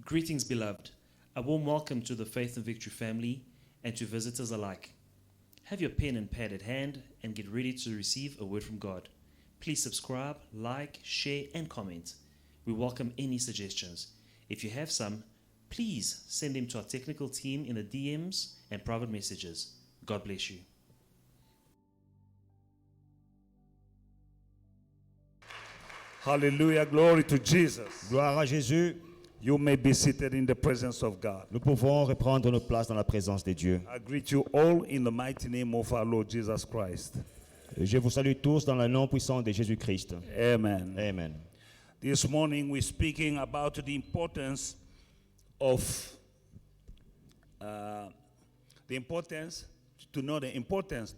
Greetings, beloved. A warm welcome to the Faith and Victory family and to visitors alike. Have your pen and pad at hand and get ready to receive a word from God. Please subscribe, like, share, and comment. We welcome any suggestions. If you have some, please send them to our technical team in the DMs and private messages. God bless you. Hallelujah, glory to Jesus. Gloire à Jésus. You may be seated in the presence of God. Nous pouvons reprendre notre place dans la présence de Dieu. I greet you all in the mighty name of our Lord Jesus Christ. Je vous salue tous dans le nom puissant de Jésus-Christ. Amen. Amen. This morning we're speaking about the importance of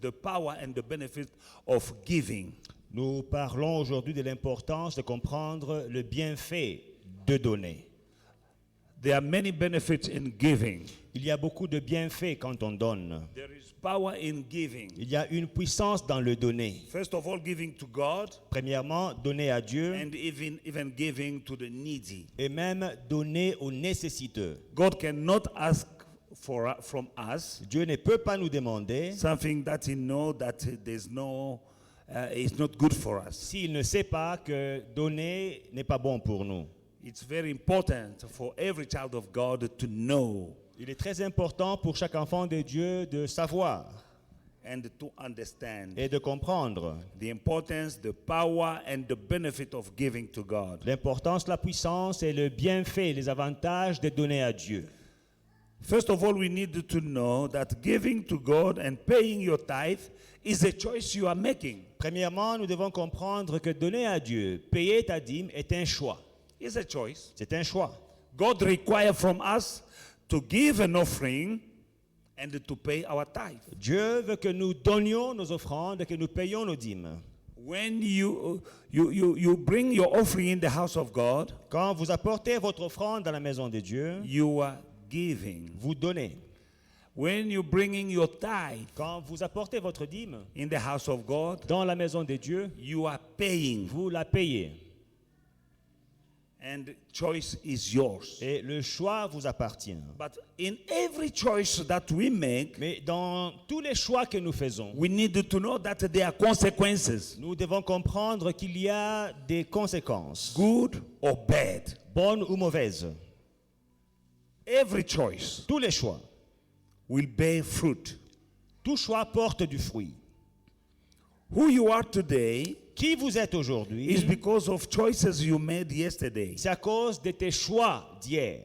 the power and the benefit of giving. Nous parlons aujourd'hui de l'importance de comprendre le bienfait de donner. There are many benefits in giving. Il y a beaucoup de bienfaits quand on donne. There is power in giving. Il y a une puissance dans le donner. First of all, giving to God, Premièrement, donner à Dieu and even giving to the needy. et même donner aux nécessiteux. God cannot ask from us Dieu ne peut pas nous demander something that he knows that it's not good for us. s'il ne sait pas que donner n'est pas bon pour nous. It's very important for every child of God to know Il est très important pour chaque enfant de Dieu de savoir and to understand et de comprendre the importance, the power, and the benefit of giving to God. l'importance, la puissance et le bienfait, les avantages de donner à Dieu. First of all, we need to know that giving to God and paying your tithe is a choice you are making. Premièrement, nous devons comprendre que donner à Dieu, payer ta dîme est un choix. It's a choice. C'est un choix. God requires from us to give an offering and to pay our tithe. Dieu veut que nous donnions nos offrandes et que nous payions nos dîmes. When you bring your offering in the house of God, Quand vous apportez votre offrande dans la maison de Dieu, you are giving. vous donnez. When you bringing your tithe Quand vous apportez votre dîme in the house of God, dans la maison de Dieu, you are paying, vous la payez. and choice is yours. Et le choix vous appartient. But in every choice that we make, Mais dans tous les choix que nous faisons, we need to know that there are consequences, nous devons comprendre qu'il y a des conséquences, good or bad. bonnes ou mauvaises. Every choice Tous les choix. will bear fruit. Tout choix porte du fruit. Who you are today Qui vous êtes is aujourd'hui, because of choices you made yesterday. c'est à cause de tes choix d'hier.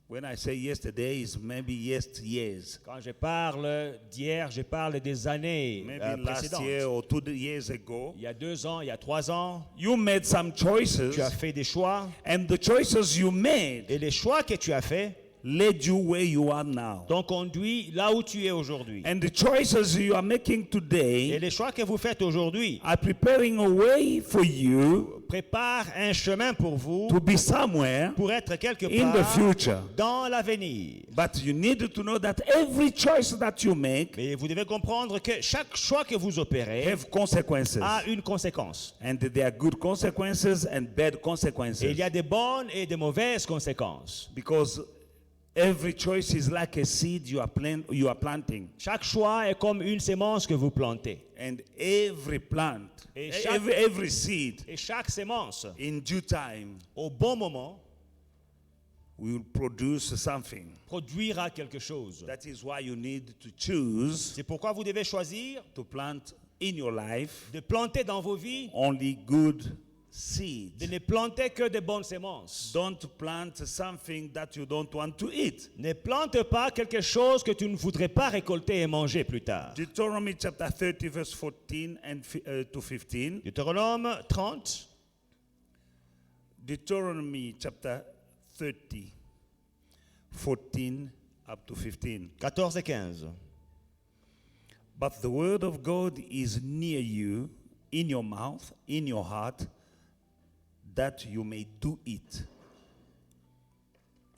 When I say yesterday, it's maybe years. Quand je parle d'hier, je parle des années Maybe last précédentes. year or 2 years ago. Il y a 2 ans, il y a 3 ans, You made some choices, tu as fait des choix. and the choices you made Et les choix que tu as faits led you where you are now. t'ont conduit là où tu es aujourd'hui. And the choices you are making Et today les choix que vous faites aujourd'hui are preparing a way for you préparent un chemin pour vous to be somewhere pour être quelque in the part future. dans l'avenir. But you need to know that every choice that you make Mais vous devez comprendre que chaque choix que vous opérez have consequences. a une conséquence. And there are good consequences and bad consequences. Et il y a des bonnes et des mauvaises conséquences. Because every choice is like a seed you are planting. Chaque choix est comme une sémence que vous plantez. And every plant, Et chaque- every seed, Et chaque sémence, in due time, au bon moment, will produce something. produira quelque chose. That is why you need to choose C'est pourquoi vous devez choisir to plant in your life de planter dans vos vies, only good de seed. ne planter que des bonnes sémences. Don't plant something that you don't want to eat. Ne plante pas quelque chose que tu ne voudrais pas récolter et manger plus tard. Deuteronomy chapter 30 verse 14 to 15. Deutéronome 30, Deuteronomy chapter 30, 14 up to 15. 14 et 15. But the word of God is near you, in your mouth, in your heart, that you may do it.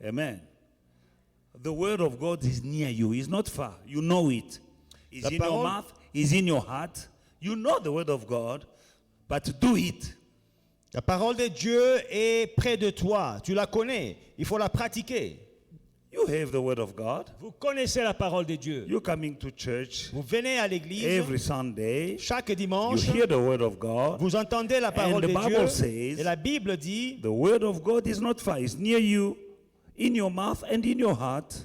Amen. The word of God is near you. It's not far. You know it. It's La in your parole- mouth. It's in your heart. You know the word of God, but do it. La parole de Dieu est près de toi. Tu la connais. Il faut la pratiquer. You have the word of God. Vous connaissez la parole de Dieu. You're coming to church Vous venez à l'église every Sunday. chaque You dimanche. hear the word of God. Vous entendez la parole And the de Bible Dieu. says, Et la Bible dit, the word of God is not far. It's near you, in your mouth and in your heart,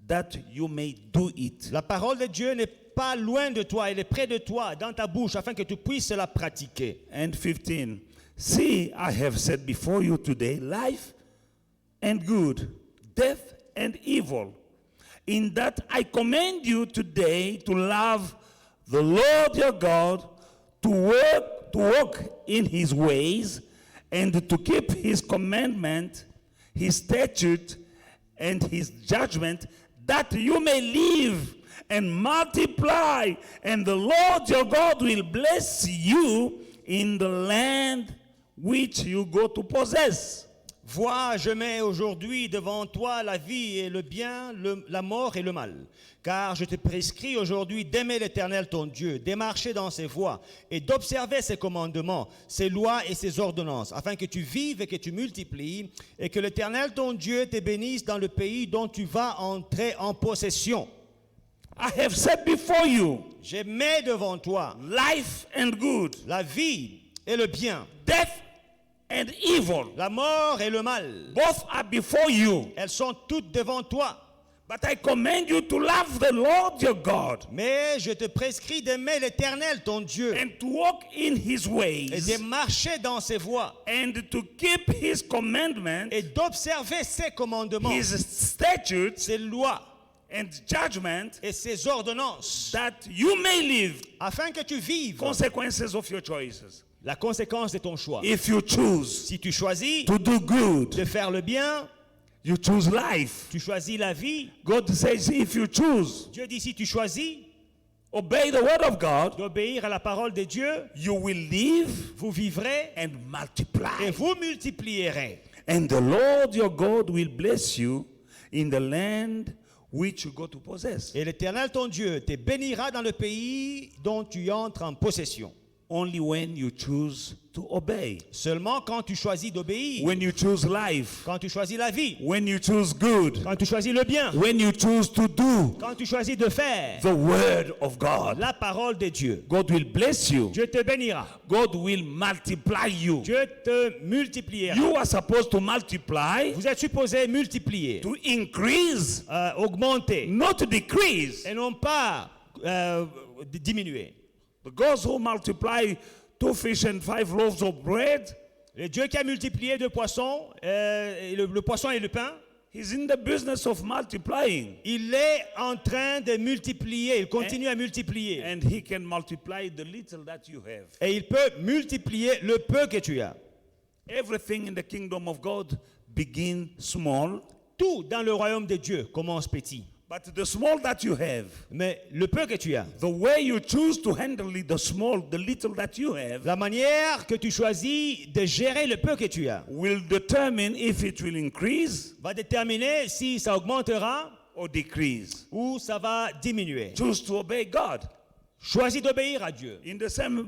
that you may do it. la parole de Dieu n'est pas loin de toi, elle est près de toi, dans ta bouche, afin que tu puisses la pratiquer. And 15. See, I have set before you today life and good, death and evil. In that I command you today to love the Lord your God, to walk in his ways, and to keep his commandment, his statute, and his judgment, that you may live and multiply, and the Lord your God will bless you in the land which you go to possess. Vois, je mets aujourd'hui devant toi la vie et le bien, la mort et le mal. Car je te prescris aujourd'hui d'aimer l'Éternel ton Dieu, de marcher dans ses voies et d'observer ses commandements, ses lois et ses ordonnances, afin que tu vives et que tu multiplies, et que l'Éternel ton Dieu te bénisse dans le pays dont tu vas entrer en possession. I have set before you Je mets devant toi life and good, la vie et le bien, death and evil. la mort et le mal. Both are before you. Elles sont toutes devant toi. But I command you to love the Lord your God Mais je te prescris d'aimer l'Éternel ton Dieu and to walk in his et ways de marcher dans ses voies and to keep his commandments, et d'observer ses commandements, his statutes, ses lois and judgment, et ses ordonnances, that you may live. afin que tu vives Consequences of your choices. la conséquence de ton choix. If you choose Si tu choisis to do good, de faire le bien, you choose life. tu choisis la vie. God says if you choose Dieu dit si tu choisis obey the word of God, d'obéir à la parole de Dieu, you will live vous vivrez and et multiply. vous multiplierez. And the Lord your God will bless you in the land which you go to possess. Et l'Éternel ton Dieu te bénira dans le pays dont tu entres en possession. Only when you choose to obey. Seulement quand tu choisis d'obéir, When you choose life. quand tu choisis la vie, When you choose good. quand tu choisis le bien, When you choose to do quand tu choisis de faire the word of God. la parole de Dieu, God will bless you. Dieu te bénira. God will multiply you. Dieu te multipliera. You are supposed to multiply, Vous êtes supposé multiplier, to increase, augmenter, not to decrease. et non pas diminuer. The God who multiply 2 fish and 5 loaves of bread, Le Dieu qui a multiplié 2 poissons, le poisson et le pain, he's in the business of multiplying. il est en train de multiplier, il continue à multiplier. And he can multiply the little that you have. Et il peut multiplier le peu que tu as. Everything in the kingdom of God begins small, Tout dans le royaume de Dieu commence petit. but the small that you have, Mais le peu que tu as, the way you choose to handle it, the small, the little that you have, la manière que tu choisis de gérer le peu que tu as, will determine if it will increase va déterminer si ça augmentera or decrease. ou ça va diminuer. Choose to obey God. Choisis d'obéir à Dieu. In the same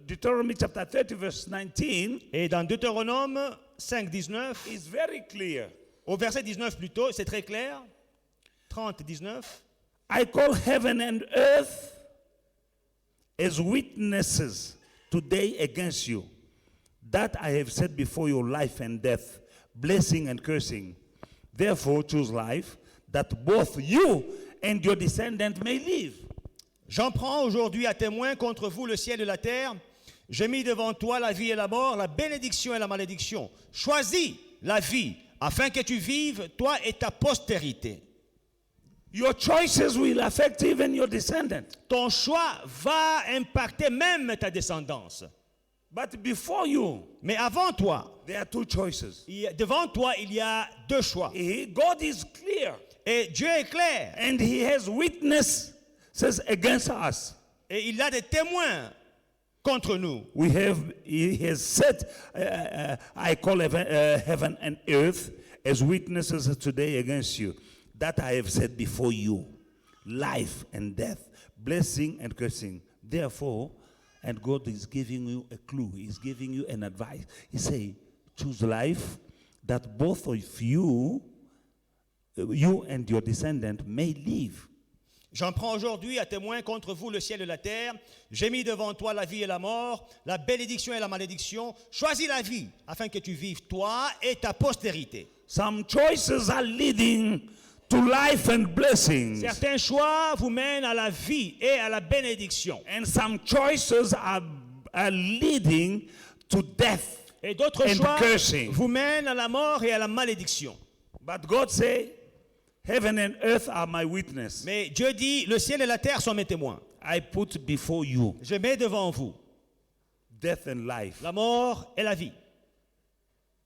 Deuteronomy chapter 30 verse 19, Et dans Deutéronome 5, 19, it's very clear. au verset 19 plutôt, c'est très clair. 30, 19. I call heaven and earth as witnesses today against you, that I have set before you life and death, blessing and cursing. Therefore choose life, that both you and your descendants may live. J'en prends aujourd'hui à témoin contre vous le ciel et la terre. J'ai mis devant toi la vie et la mort, la bénédiction et la malédiction. Choisis la vie, afin que tu vives, toi et ta postérité. Your choices will affect even your descendants. Ton choix va impacter même ta descendance. But before you, Mais avant toi, there are 2 choices. devant toi, il y a 2 choix. God is clear, Et Dieu est clair. and he has witnesses against us. Et il a des témoins contre nous. He has set, I call heaven and earth as witnesses today against you, that I have set before you life and death, blessing and cursing. Therefore, And God is giving you a clue. He's giving you an advice. He say, choose life that both of you and your descendant may live. J'en prends aujourd'hui à témoin contre vous le ciel et la terre. J'ai mis devant toi la vie et la mort, la bénédiction et la malédiction. Choisis la vie afin que tu vives toi et ta postérité. Some choices are leading to life and blessings. Certains choix vous mènent à la vie et à la bénédiction. And some choices are leading to death Et d'autres and choix cursing. vous mènent à la mort et à la malédiction. But God say, heaven and earth are my witness. Mais Dieu dit, le ciel et la terre sont mes témoins. I put before you Je mets devant vous death and life, la mort et la vie,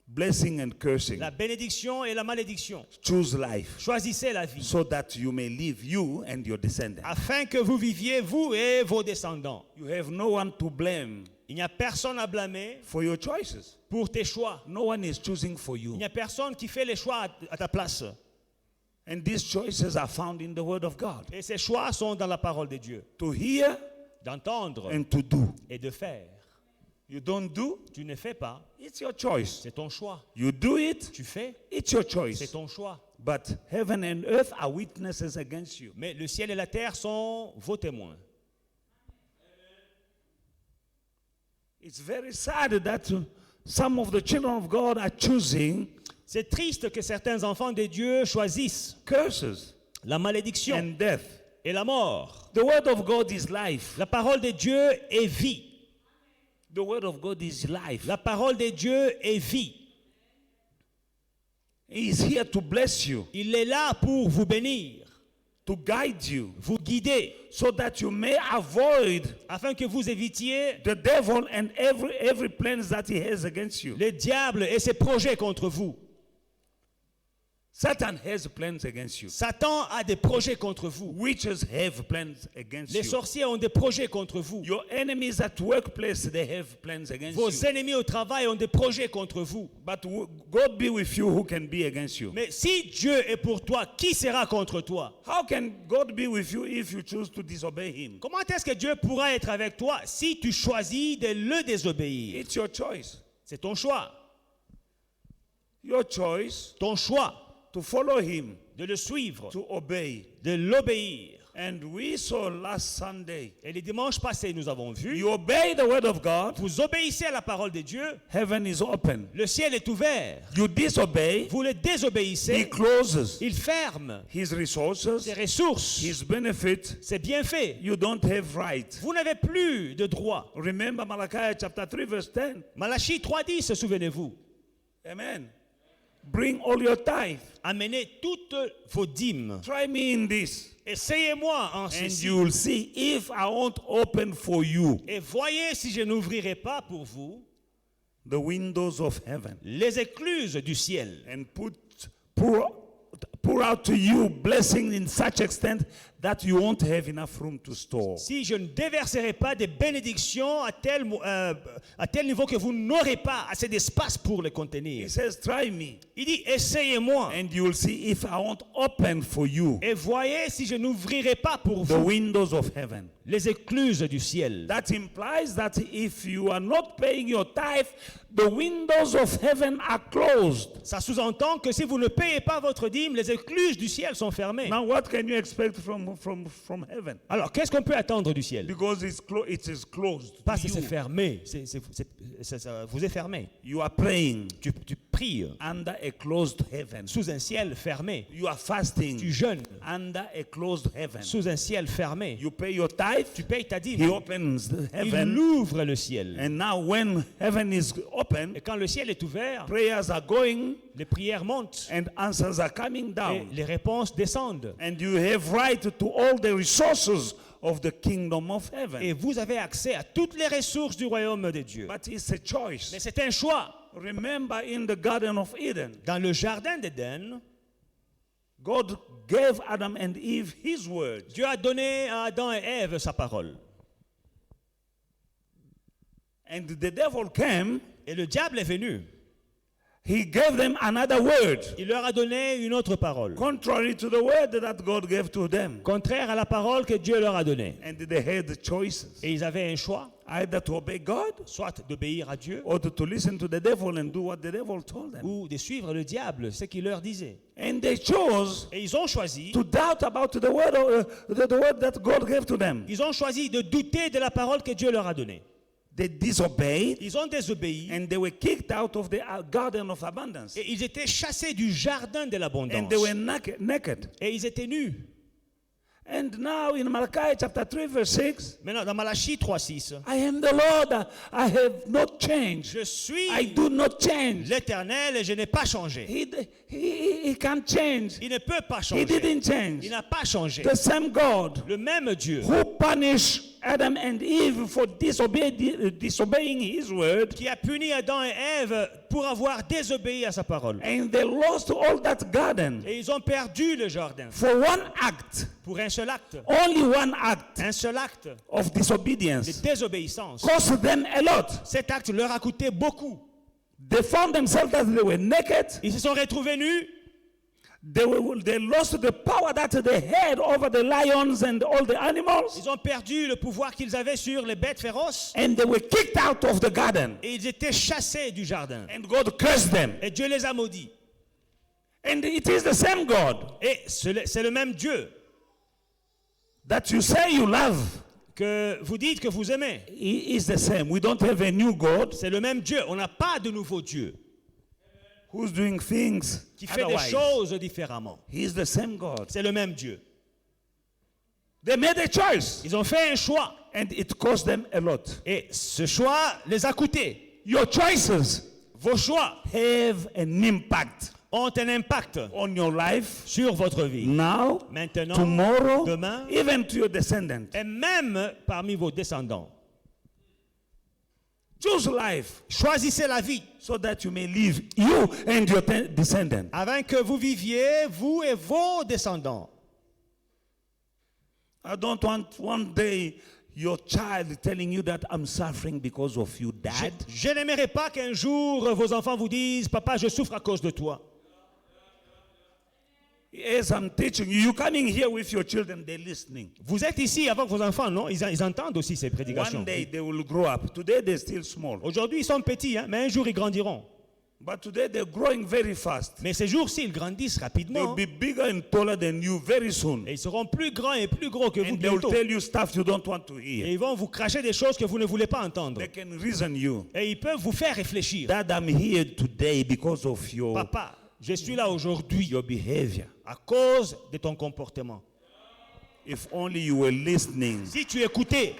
blessing and cursing. la bénédiction et la malédiction. Choose life Choisissez la vie so that you may live, you and your descendants. afin que vous viviez, vous et vos descendants. You have no one to blame Il n'y a personne à blâmer for your choices. pour tes choix. No one is choosing for Il you. n'y a personne qui fait les choix à ta place. And these choices are found in the Word of God. Et ces choix sont dans la parole de Dieu. To hear D'entendre and to do. et de faire. You don't do, Tu ne fais pas, it's your choice. c'est ton choix. You do it, Tu fais, it's your c'est choice. ton choix. But heaven and earth are witnesses against you. Mais le ciel et la terre sont vos témoins. It's very sad that some of the children of God are choosing C'est triste que certains enfants de Dieu choisissent curses la malédiction and death. et la mort. The Word of God is life. La parole de Dieu est vie. The Word of God is life. La parole de Dieu est vie. He is here to bless you, Il est là pour vous bénir, to guide you, vous guider, so that you may avoid afin que vous évitiez the devil and every plans that he has against you. le diable et ses projets contre vous. Satan has plans against you. Satan a des projets contre vous. Witches have plans against Les you. sorciers ont des projets contre vous. Your enemies at workplace, they have plans against Vos you. ennemis au travail ont des projets contre vous. But God be with you, who can be against you? Mais si Dieu est pour toi, qui sera contre toi? How can God be with you if you choose to disobey him? Comment est-ce que Dieu pourra être avec toi si tu choisis de le désobéir? It's your choice. C'est ton choix. Your choice Ton choix to follow him, de le suivre, to obey. de l'obéir. And we saw last Sunday, Et les dimanches passés, nous avons vu, you obey the word of God, vous obéissez à la parole de Dieu, heaven is open. le ciel est ouvert. You disobey, Vous le he désobéissez, closes il ferme his resources, ses ressources, his benefit. ses bienfaits. You don't have right. Vous n'avez plus de droit. Remember Malachi chapter 3 verse 10. Malachie 3:10, souvenez-vous. Amen. Bring all your tithe. Amenez toutes vos dîmes. Try me in this. Essayez-moi en And ceci. you will see if I won't open for you Et voyez si je n'ouvrirai pas pour vous the windows of heaven les écluses du ciel. and pour out to you blessing in such extent that you won't have enough room to store. Si je ne déverserai pas des bénédictions à tel niveau que vous n'aurez pas assez d'espace pour les He contenir. says, try me, Il dit, essayez-moi and you will see if I won't open for you et voyez si je n'ouvrirai pas pour the vous windows of heaven. les écluses du ciel. That implies that if you are not paying your tithe, the windows of heaven are closed. Ça sous-entend que si vous ne payez pas votre dîme, les écluses du ciel sont fermées. Now, what can you expect from heaven? Alors, qu'est-ce qu'on peut attendre du ciel? Because it is closed. to Parce que c'est you. fermé. Ça vous est fermé. You are praying Tu pries under a closed heaven. sous un ciel fermé. You are fasting Tu jeûnes under a closed heaven. sous un ciel fermé. You pay your tithe, Tu payes ta he dîme. opens the Il heaven. ouvre le ciel. And now when heaven is open, Et quand le ciel est ouvert, prayers are going les prières montent and answers are coming et down. les réponses descendent. And you have right to all the resources of the kingdom of heaven. Et vous avez accès à toutes les ressources du royaume de Dieu. But it's a choice. Mais c'est un choix. Remember in the Garden of Eden, Dans le jardin d'Éden, God gave Adam and Eve his word. Dieu a donné à Adam et Ève sa parole. And the devil came Et le diable est venu He gave them another word, Il leur a donné une autre parole, contrary to the word that God gave to them. contraire à la parole que Dieu leur a donnée. And they had choices, Et ils avaient un choix, either to obey God soit d'obéir à Dieu or to listen to the devil and do what the devil told them. ou de suivre le diable, ce qu'il leur disait. And they chose Et ils ont choisi, to doubt about the word, the word that God gave to them. ils ont choisi de douter de la parole que Dieu leur a donnée. They disobeyed Ils ont désobéi and they were kicked out of the garden of abundance. et ils étaient chassés du jardin de And l'abondance. they were naked. Et ils étaient nus. And now in Malachi chapter 3 verse 6, Maintenant, dans Malachie 3:6, I am the Lord, I have not changed. je suis I do not change. l'Éternel et je n'ai pas changé. He can't change. Il ne peut pas He changer. didn't change. Il n'a pas changé. The same God Le même Dieu who punished Adam and Eve for disobeying his word, qui a puni Adam et Ève pour avoir désobéi à sa parole. and they lost all that garden Et ils ont perdu le jardin for one act, pour un seul acte. only one act Un seul acte of de disobedience désobéissance. cost them a lot. Cet acte leur a coûté beaucoup. They found themselves that they were naked. Ils se sont retrouvés nus. They lost the power that they had over the lions and all the animals, Ils ont perdu le pouvoir qu'ils avaient sur les bêtes féroces. and they were kicked out of the garden. Et ils étaient chassés du jardin. And God cursed them. Et Dieu les a maudits. And it is the same God Et c'est le même Dieu that you say you love. que vous dites que vous aimez. He is the same. We don't have a new God C'est le même Dieu. On n'a pas de nouveau Dieu who's doing things qui fait des otherwise. choses différemment. He is the same God. C'est le même Dieu. They made a choice, Ils ont fait un choix. and it cost them a lot. Et ce choix les a coûté. Your choices Vos choix have an impact ont un impact on your life sur votre vie. now, Maintenant, tomorrow, demain, even to your descendants. et même parmi vos descendants. Choose life Choisissez la vie so that you may live, you and your descendants. afin que vous viviez, vous et vos descendants. I don't want one day your child telling you that I'm suffering because of you, Dad. Je n'aimerais pas qu'un jour vos enfants vous disent « Papa, je souffre à cause de toi ». As I'm teaching you, you coming here with your children, they're listening. Vous êtes ici avec vos enfants, non? Ils entendent aussi ces prédications. One day they will grow up. Today they're still small. Aujourd'hui, ils sont petits, hein, mais un jour, ils grandiront. But today they're growing very fast. Mais ces jours-ci, ils grandissent They'll rapidement. be bigger and taller than you very soon. Et ils seront plus grands et plus gros que vous And they will bientôt. tell you stuff you don't want to Et hear. ils vont vous cracher des choses que vous ne voulez pas entendre. They can reason you. Et ils peuvent vous faire réfléchir. Dad, I'm here today because of Papa, je suis là aujourd'hui your behavior. à cause de ton comportement. If only you were listening Si tu écoutais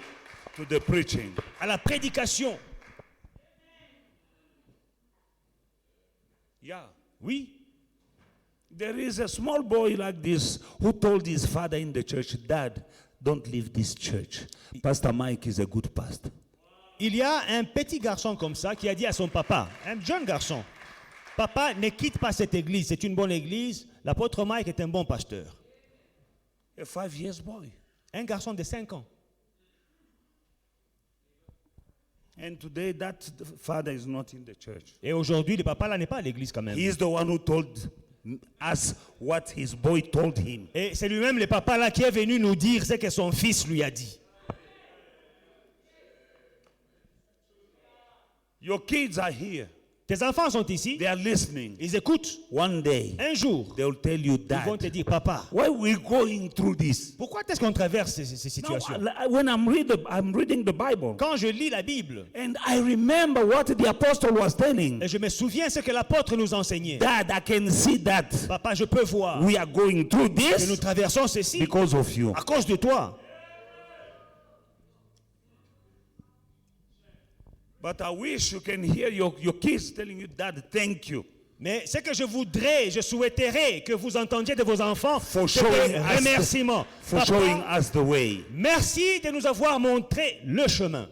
to the preaching. à la prédication, Yeah. oui, There is a small boy like this who told his father in the church, Dad, don't leave this church. Pastor Mike is a good pastor. il y a un petit garçon comme ça qui a dit à son papa, un jeune garçon, Papa, ne quitte pas cette église, c'est une bonne église. L'apôtre Mike est un bon pasteur. A 5 years boy. Un garçon de 5 ans. And today that father is not in the church. Et aujourd'hui, le papa là n'est pas à l'église quand même. He is the one who told us what his boy told him. Et c'est lui-même le papa là qui est venu nous dire ce que son fils lui a dit. Your kids are here. Tes enfants sont ici, They are listening. ils écoutent. One day, Un jour, they will tell you, ils vont te Dad, dire, Papa, why are we going through this? pourquoi est-ce qu'on traverse ces Now, situations? when I'm reading the Bible, Quand je lis la Bible, and I remember what the apostle was telling. et je me souviens ce que l'apôtre nous enseignait. Dad, I can see that Papa, je peux voir we are going through que nous this traversons ceci because of you. à cause de toi. But I wish you can hear your kids telling you, Dad, thank you Mais ce que je voudrais, je souhaiterais que vous entendiez de vos enfants, for c'est showing des us, remerciements. for showing Papa, us the way. merci de nous avoir montré le chemin.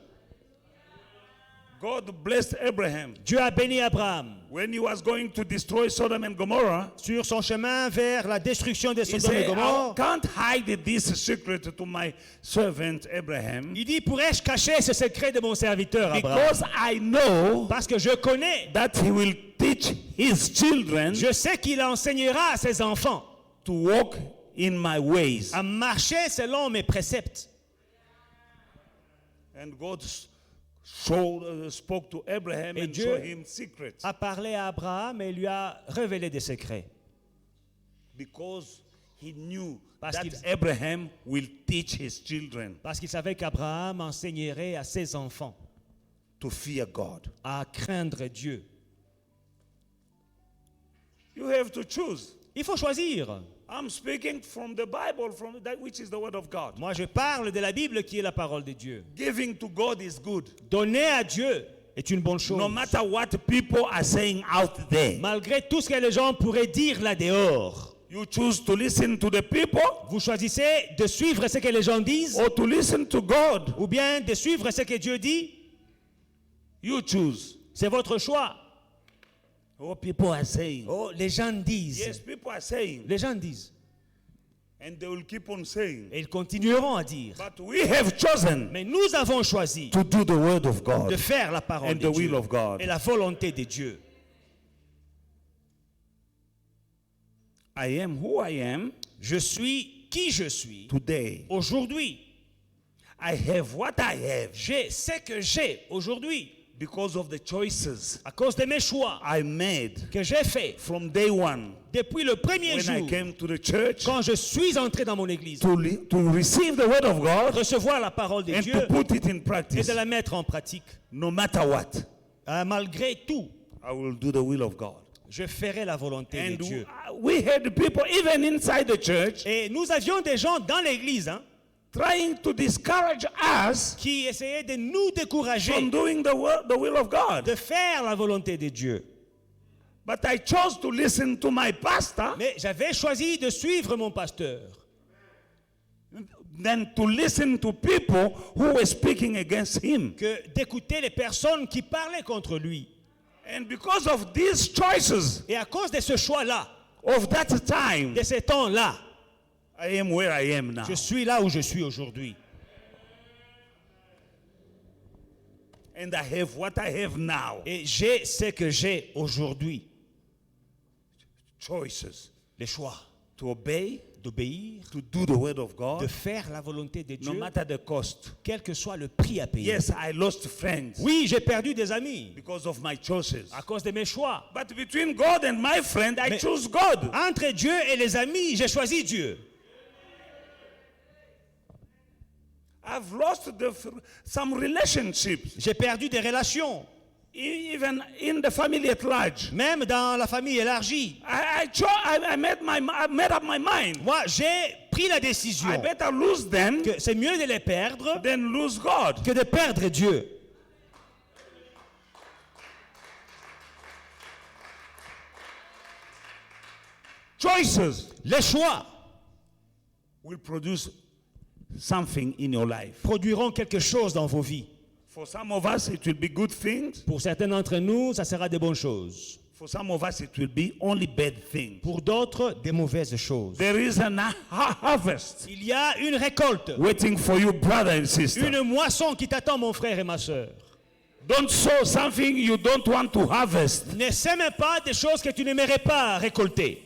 God blessed Abraham Dieu a béni Abraham when he was going to destroy Sodom and Gomorrah. sur son chemin vers la destruction de He Sodome et said, I Gomorrhe. can't hide this secret to my servant Abraham Il dit, pourrais-je cacher ce secret de mon serviteur Abraham? because I know Parce que je connais, that he will teach his children je sais qu'il enseignera à ses enfants to walk in my ways. à marcher selon mes préceptes. And God spoke to Abraham Et and Dieu showed him secrets a parlé à Abraham et lui a révélé des secrets. because he knew Parce that qu'il- Abraham will teach his children Parce qu'il savait qu'Abraham enseignerait à ses enfants to fear God. à craindre Dieu. You have to choose. Il faut choisir. I'm speaking from the Bible, from that which is the word of God. Moi, je parle de la Bible qui est la parole de Dieu. Giving to God is good. Donner à Dieu est une bonne chose. No matter what people are saying out there, Malgré tout ce que les gens pourraient dire là dehors, you choose to listen to the people vous choisissez de suivre ce que les gens disent or to listen to God. ou bien de suivre ce que Dieu dit. You choose. C'est votre choix. What people are saying. Oh, les gens disent. Yes, people are saying. Les gens disent. And they will keep on saying. Et ils continueront à dire. But we have chosen Mais nous avons choisi to do the word of de God faire la parole and de the will Dieu of God. et la volonté de Dieu. I am who I am Je suis qui je suis today. aujourd'hui. I have what I have J'ai ce que j'ai aujourd'hui because of the choices à cause de mes choix I made que j'ai faits from day one depuis le premier when I jour came to the church quand je suis entré dans mon église. to receive the word of God Recevoir la parole de and Dieu to put it in et practice. de la mettre en pratique. No matter what, Malgré tout, I will do the will of God. je ferai la volonté de And Dieu. we had people even inside the church Et nous avions des gens dans l'église trying to discourage us qui essayaient de nous décourager from doing the will of God. de faire la volonté de Dieu. But I chose to listen to my pastor Mais j'avais choisi de suivre mon pasteur than to listen to people who were speaking against him. que d'écouter les personnes qui parlaient contre lui. And because of these choices Et à cause de ce choix-là, of that time, de ces temps-là, I am where I am now. je suis là où je suis aujourd'hui. And I have what I have now. Et j'ai ce que j'ai aujourd'hui. Choices Les choix to obey, d'obéir, to do the word of de God, faire la volonté de no Dieu, matter the cost. quel que soit le prix à payer. Yes, I lost friends Oui, j'ai perdu des amis because of my choices. à cause de mes choix. But between God and my friend, I Mais- choose God. Entre Dieu et les amis, j'ai choisi Dieu. I've lost some relationships, J'ai perdu des relations, even in the family at large. même dans la famille élargie. I made up my mind. Moi, j'ai pris la décision I better lose them que c'est mieux de les perdre than lose God. que de perdre Dieu. Choices Les choix will produce something in your life. produiront quelque chose dans vos vies. For some of us, it will be good things. Pour certains d'entre nous, ça sera des bonnes choses. For some of us, it will be only bad things. Pour d'autres, des mauvaises choses. There is a harvest Il y a une récolte, waiting for you, brother and sister. une moisson qui t'attend, mon frère et ma soeur. Don't sow something you don't want to harvest. Ne sème pas des choses que tu n'aimerais pas récolter.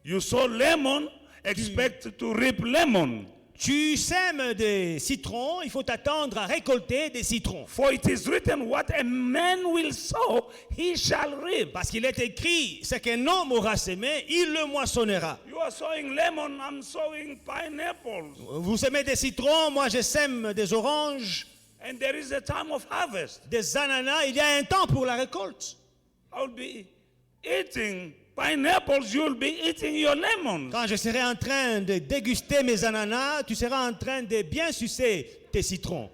You sow lemon, expect to reap lemon. Tu sèmes des citrons, il faut t'attendre à récolter des citrons. For it is written, what a man will sow, he shall reap. Parce qu'il est écrit, ce qu'un homme aura sémé, il le moissonnera. You are sowing lemon, I'm sowing pineapples. Vous semez des citrons, moi je sème des oranges, And there is a time of harvest. des ananas. Il y a un temps pour la récolte. I'll be eating pineapples, you'll be eating your lemons. Quand je serai en train de déguster mes ananas, tu seras en train de bien sucer tes citrons.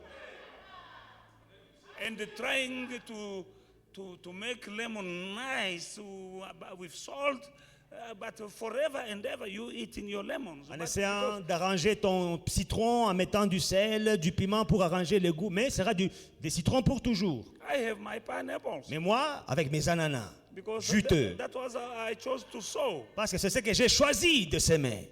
And trying to make lemon nice with salt, But forever and ever you eating your lemons. En But essayant d'arranger ton citron, en mettant du sel, du piment pour arranger le goût, mais ce sera des citrons pour toujours. I have my pineapples. Mais moi, avec mes ananas, Because juteux, that was I chose to sow. parce que c'est ce que j'ai choisi de s'aimer.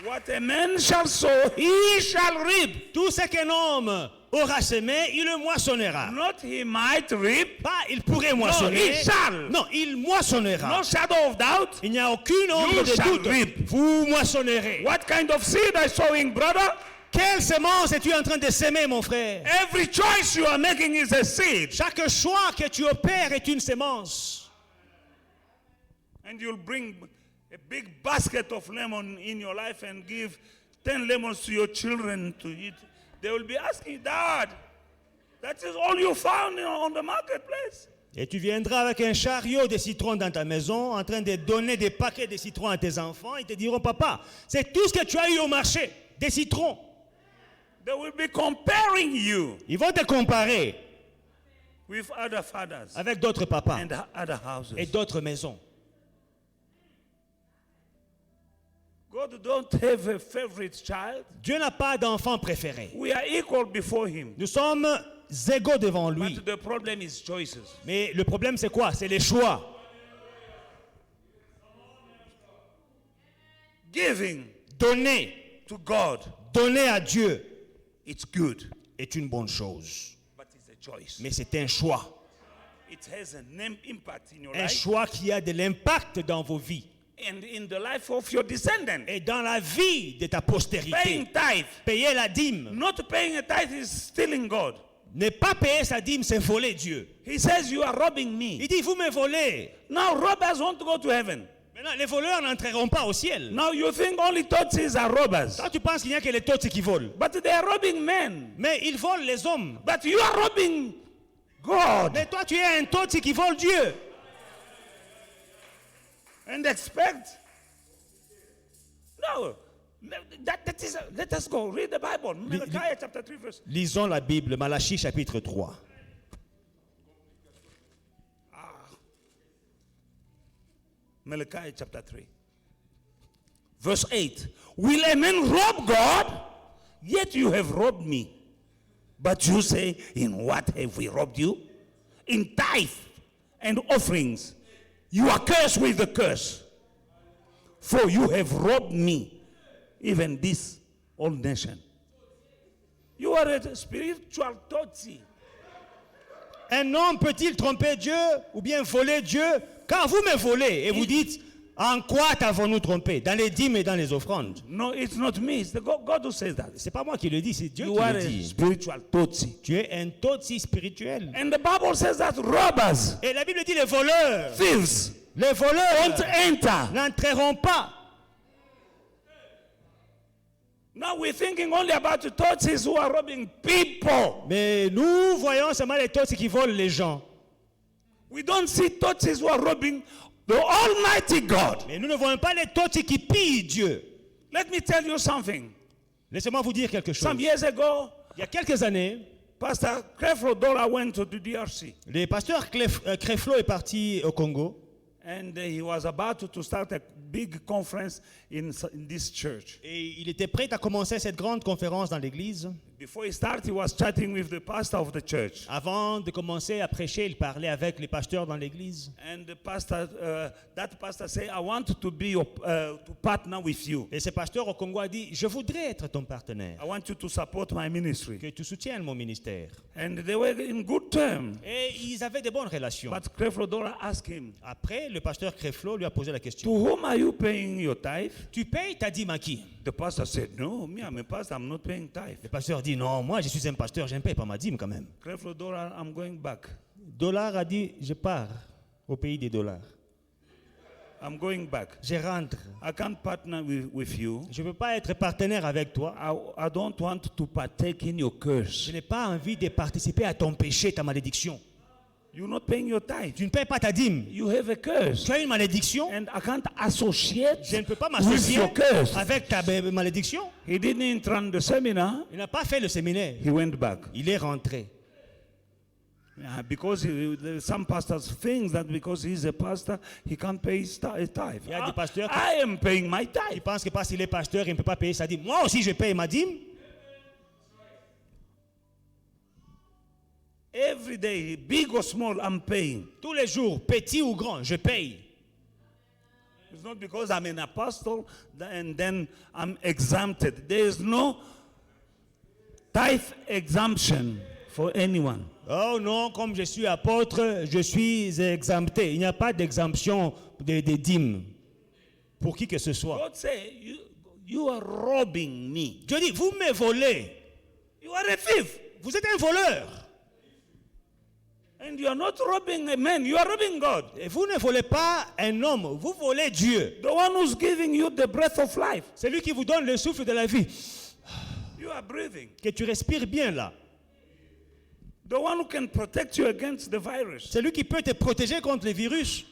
What a man shall sow, he shall reap. Tout ce qu'un homme aura semé, il le moissonnera. Not he might reap. Pas il pourrait moissonner. he shall. Non, il moissonnera. No shadow of doubt. Il n'y a aucune ombre You de shall doute. reap. Vous moissonnerez. What kind of seed are you sowing, brother? Quelle semence es-tu en train de s'aimer, mon frère? Every choice you are making is a seed. Chaque choix que tu opères est une semence. And you'll bring a big basket of lemon in your life and give 10 lemons to your children to eat. They will be asking, Dad, that is all you found on the marketplace. Et tu viendras avec un chariot de citrons dans ta maison, en train de donner des paquets de citrons à tes enfants. Ils te diront, papa, c'est tout ce que tu as eu au marché, des citrons. They will be comparing you Ils vont te comparer with other fathers avec d'autres papas and other houses. et d'autres maisons. God don't have a favorite child. Dieu n'a pas d'enfant préféré. We are equal before him. Nous sommes égaux devant lui. But the problem is choices. Mais le problème, c'est quoi? C'est les choix. Giving Donner, to God, donner à Dieu it's good, est une bonne chose. but it's a choice. Mais c'est un choix. It has an impact in your Un life choix qui a de l'impact dans vos vies. and in the life of your descendant. Et dans la vie de ta Paying postérité. tithe, Payer la dîme. not paying a tithe is stealing God. Ne pas payer sa dîme, c'est voler Dieu. He says you are robbing Il me. dit, vous me volez. Now robbers want to go to heaven. Maintenant, les voleurs n'entreront pas au ciel. Now you think only Tutsis are robbers, Toi, tu penses qu'il n'y a que les Tutsis qui volent. but they are robbing men. Mais ils volent les hommes. But you are robbing God Mais toi, tu es un Tutsi qui vole Dieu. and expect. No, that is. Let us go read the Bible. Malachi chapter 3 verse. Lisons la Bible, Malachie chapitre 3. Malachi chapter 3. Verse 8. Will a man rob God? Yet you have robbed me. But you say, in what have we robbed you? In tithe and offerings. You are cursed with the curse. For you have robbed me, even this old nation. You are a spiritual Tutsi. Un homme peut-il tromper Dieu ou bien voler Dieu? Quand vous me volez et vous dites, en quoi t'avons-nous trompé? Dans les dîmes et dans les offrandes. No, it's not me. It's the God who says that. C'est pas moi qui le dis, c'est Dieu You qui are le a dit. spiritual Tutsi. Tu es un Tutsi spirituel. And the Bible says that robbers, Et la Bible dit les voleurs. thieves, Les voleurs don't enter. n'entreront pas. Now we're thinking only about the Tutsis who are robbing people. Mais nous voyons seulement les Tutsis qui volent les gens. We don't see Tutsis who are robbing the Almighty God. Mais nous ne voyons pas les Tutsis qui pillent Dieu. Let me tell you something. Laissez-moi vous dire quelque chose. Some years ago, Il y a quelques années, Pastor Creflo Dollar went to the DRC le pasteur Creflo est parti au Congo. and he was about to start a big conference in this church. Et il était prêt à commencer cette grande conférence dans l'église. Before he started, he was chatting with the pastor of the church. Avant de commencer à prêcher, il parlait avec les pasteurs dans l'église. And the pastor, that pastor said, I want to be your, to partner with you. Et ce pasteur au Congo a dit, je voudrais être ton partenaire, I want you to support my ministry. que tu soutiennes mon ministère. And they were in good terms. Et ils avaient de bonnes relations. But Creflo Dollar asked him, Après, le pasteur Creflo lui a posé la to question. whom are you paying your tithe? Tu payes ta dîme à qui? The pastor said, no, me, I'm a pastor, I'm not paying tithe. Le pasteur dit, non, moi je suis un pasteur, je ne paye pas ma dîme quand même. Creflo Dollar, I'm going back. Dollar a dit, je pars au pays des dollars. I'm going back. Je rentre. I can't partner with you. Je ne peux pas être partenaire avec toi. I don't want to partake in your curse. Je n'ai pas envie de participer à ton péché, ta malédiction. You're not paying your tithe. Tu ne payes pas ta dîme. You have a curse. Tu as une malédiction. And I can't associate Je ne peux pas with m'associer your curse. avec ta malédiction. He didn't run the seminar. Il n'a pas fait le séminaire. He went back. Il est rentré. Yeah, because some pastors think that because he's a pastor, he can't pay his tithe. Il y a des pasteurs qui- I am paying my Il tithe. pense que parce qu'il est pasteur, il ne peut pas payer sa dîme. Moi aussi, je paye ma dîme. Every day, big or small, I'm paying. Tous les jours, petit ou grand, je paye. It's not because I'm an apostle and then I'm exempted. There is no tithe exemption for anyone. Oh non, comme je suis apôtre, je suis exempté. Il n'y a pas d'exemption des dîmes pour qui que ce soit. God say, you are robbing me. Dieu dit, vous me volez. You are a thief. Vous êtes un voleur. And you are not robbing a man, you are robbing God. Et vous ne volez pas un homme, vous volez Dieu. The one who's giving you the breath of life. C'est lui qui vous donne le souffle de la vie. You are breathing. Que tu respires bien là. The one who can protect you against the virus. C'est lui qui peut te protéger contre les virus.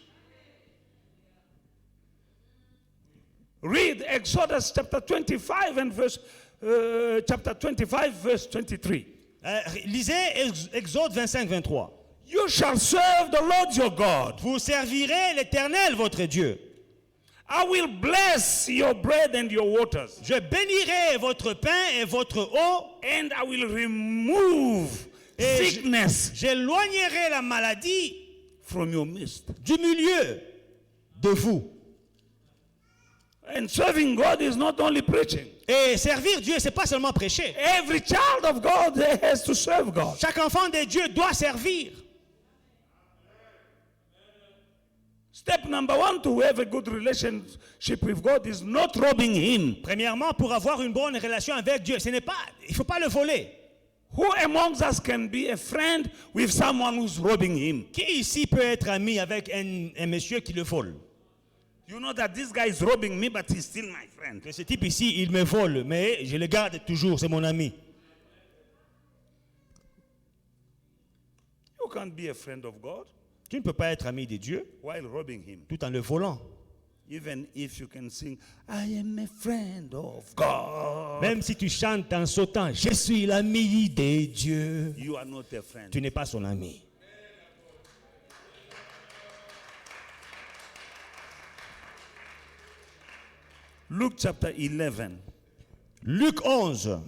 Read Exodus chapter 25 and chapter 25 verse 23. Lisez Exode 25-23. You shall serve the Lord your God. Vous servirez l'Éternel, votre Dieu. I will bless your bread and your waters, Je bénirai votre pain et votre eau. and I will remove Et sickness j'éloignerai la maladie from your midst. du milieu de vous. And serving God is not only preaching. Et servir Dieu, c'est pas seulement prêcher. Every child of God has to serve God. Chaque enfant de Dieu doit servir. Step number one to have a good relationship with God is not robbing Him. Premièrement, pour avoir une bonne relation avec Dieu, il ne faut pas le voler. Who amongst us can be a friend with someone who's robbing him? Qui ici peut être ami avec un monsieur qui le vole? You know that this guy is robbing me, but he's still my friend. Que ce type ici, il me vole, mais je le garde toujours, c'est mon ami. You can't be a friend of God Tu ne peux pas être ami de Dieu while robbing him. tout en le volant. Even if you can sing, I am a friend of God. Même si tu chantes en sautant, je suis l'ami de Dieu, You are not a friend. tu n'es pas son ami. Luke chapter 11, Luc 11,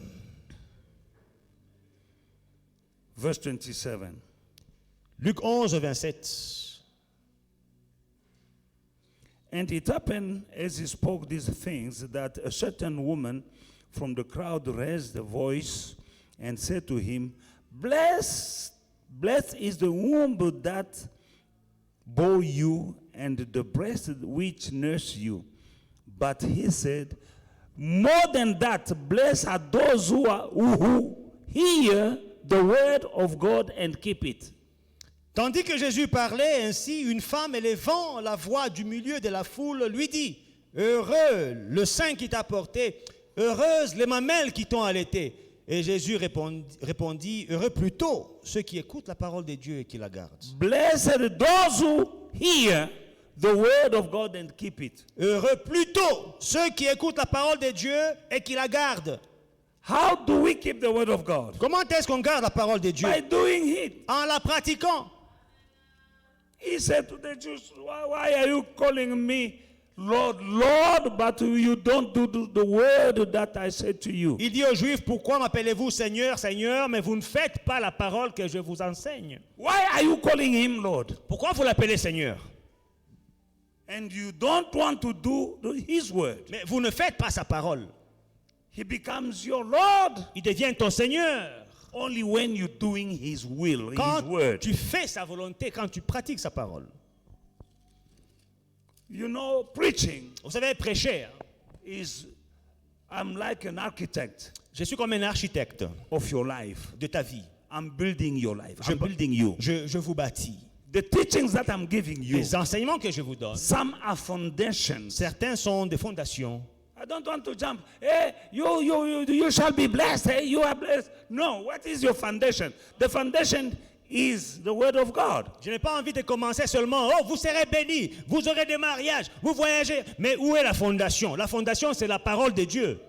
verse 27. Luc 11, 27. And it happened as he spoke these things that a certain woman from the crowd raised a voice and said to him, Blessed is the womb that bore you and the breast which nursed you. But he said, more than that, blessed are those who hear the word of God and keep it. Tandis que Jésus parlait ainsi, une femme élevant la voix du milieu de la foule lui dit, heureux le sein qui t'a porté, heureuses les mamelles qui t'ont allaité. Et Jésus répondit, heureux plutôt ceux qui écoutent la parole de Dieu et qui la gardent. Blessed are those who hear the word of God and keep it. Heureux plutôt ceux qui écoutent la parole de Dieu et qui la gardent. How do we keep the word of God? Comment est-ce qu'on garde la parole de Dieu? By doing it. En la pratiquant. He said to the Jews, why are you calling me Lord, Lord, but you don't do the word that I said to you? Il dit aux Juifs, pourquoi m'appelez-vous Seigneur, Seigneur, mais vous ne faites pas la parole que je vous enseigne? Why are you calling him Lord? Pourquoi vous l'appelez Seigneur? And you don't want to do his word. Mais vous ne faites pas sa parole. He becomes your Lord Il devient ton Seigneur only when you're doing his will, quand his word. tu fais sa volonté, quand tu pratiques sa parole. You know, preaching Vous savez, prêcher, is, I'm like an architect je suis comme un architecte of your life. de ta vie. I'm building your life. I'm building you. Je vous bâtis. The teachings that I'm giving you, Les enseignements que je vous donne, some are foundations. certains sont des fondations. I don't want to jump. Hey, you shall be blessed. Hey, you are blessed. No, what is your foundation? The foundation is the word of God. Je n'ai pas envie de commencer seulement, oh, vous serez bénis, vous aurez des mariages, vous voyagez. Mais où est la fondation? La fondation, c'est la parole de Dieu.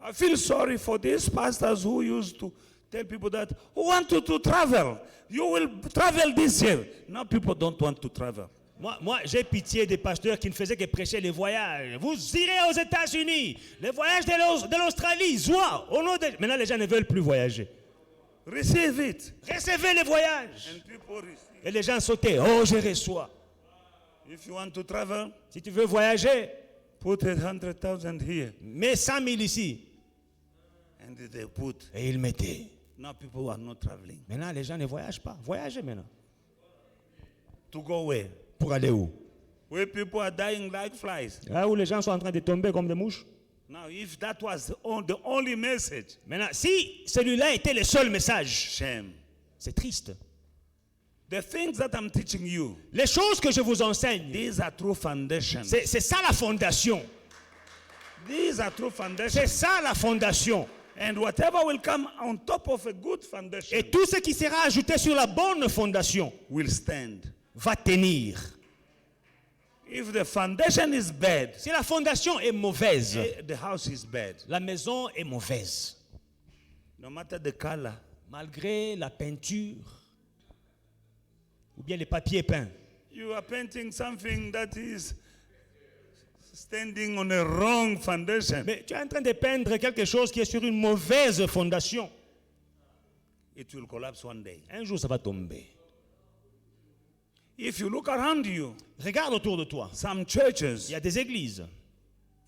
I feel sorry for these pastors who used to tell people that who want to travel. You will travel this year. Now people don't want to travel. Moi, j'ai pitié des pasteurs qui ne faisaient que prêcher les voyages. Vous irez aux États-Unis, les voyages de l'Australie, Zoua. Maintenant, les gens ne veulent plus voyager. Receive it. Recevez les voyages. And people receive. Et les gens sautaient. Oh, je reçois. If you want to travel, Si tu veux voyager, put 100,000 here. mets 100 000 ici. And they put. Et ils mettaient. Now people are not traveling. Maintenant, les gens ne voyagent pas. Voyagez maintenant. To go where? Pour aller où? Where people are dying like flies. Là où les gens sont en train de tomber comme des mouches. Now, if that was the only message, Maintenant, si celui-là était le seul message, shame. c'est triste. The things that I'm teaching you, Les choses que je vous enseigne, these are true foundations. c'est ça la fondation. These are true C'est foundations. ça la fondation. And whatever will come on top of a good foundation Et tout ce qui sera ajouté sur la bonne fondation will stand. va tenir. If the foundation is bad, Si la fondation est mauvaise, the house is bad. la maison est mauvaise. No matter the color, Malgré la peinture ou bien les papiers peints. you are painting something that is standing on a wrong foundation. Mais tu es en train de peindre quelque chose qui est sur une mauvaise fondation. It will collapse one day. Un jour, ça va tomber. If you look around you, Regarde autour de toi. some Il churches, y a des églises.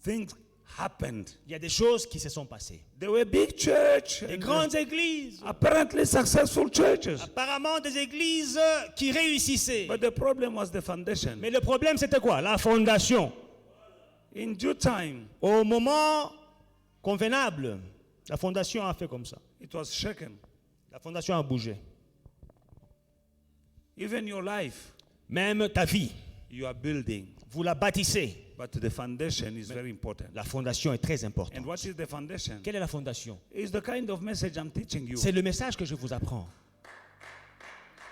things happened. Il y a des choses qui se sont passées. They were big church, Des and grandes églises. apparently successful churches. Apparemment des églises qui réussissaient. But the problem was the foundation. Mais le problème, c'était quoi? La fondation. In due time, Au moment convenable, la fondation a fait comme ça. it was shaken. La fondation a bougé. Even your life, Même ta vie, you are building, vous la bâtissez. but the foundation is very important. La fondation est très And importante. what is the foundation? Quelle est la fondation? It's the kind of message I'm teaching you. C'est le message que je vous apprends.